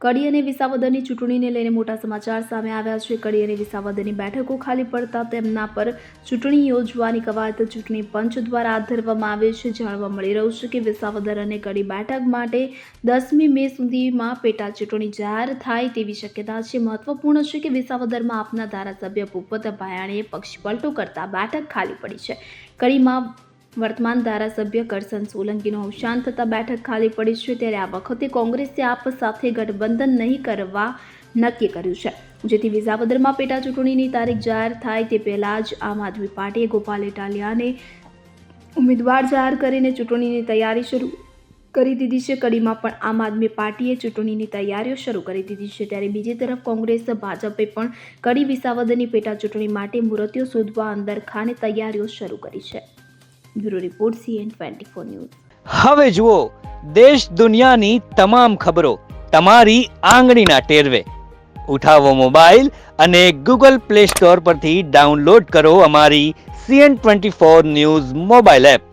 કડી અને વિસાવદરની ચૂંટણીને લઈને મોટા સમાચાર સામે આવ્યા છે. કડી અને વિસાવદરની બેઠકો ખાલી પડતા તેમના પર ચૂંટણી યોજવાની કવાયત ચૂંટણી પંચ દ્વારા હાથ ધરવામાં આવી છે. જાણવા મળી રહ્યું છે કે વિસાવદર અને કડી બેઠક માટે 10મી મે સુધીમાં પેટા ચૂંટણી જાહેર થાય તેવી શક્યતા છે. મહત્વપૂર્ણ છે કે વિસાવદરમાં આપના ધારાસભ્ય ભૂપત ભાયાણીએ પક્ષ પલટો કરતા બેઠક ખાલી પડી છે. કડીમાં વર્તમાન ધારાસભ્ય કરશન સોલંકીનું અવસાન થતાં બેઠક ખાલી પડી છે. ત્યારે આ વખતે કોંગ્રેસે આપ સાથે ગઠબંધન નહીં કરવા નક્કી કર્યું છે, જેથી વિસાવદરમાં પેટા ચૂંટણીની તારીખ જાહેર થાય તે પહેલા જ આમ આદમી પાર્ટીએ ગોપાલ ઇટાલિયાને ઉમેદવાર જાહેર કરીને ચૂંટણીની તૈયારી શરૂ કરી દીધી છે. કડીમાં પણ આમ આદમી પાર્ટીએ ચૂંટણીની તૈયારીઓ શરૂ કરી દીધી છે. ત્યારે બીજી તરફ કોંગ્રેસ ભાજપે પણ કડી વિસાવદરની પેટા ચૂંટણી માટે મુહૂર્તો શોધવા અંદરખાને તૈયારીઓ શરૂ કરી છે. Bureau report CN24 news. હવે જુઓ દેશ દુનિયાની તમામ ખબરો તમારી આંગળીના ટેરવે. ઉઠાવો મોબાઈલ અને Google Play Store પરથી ડાઉનલોડ કરો અમારી CN24 ન્યૂઝ મોબાઈલ એપ.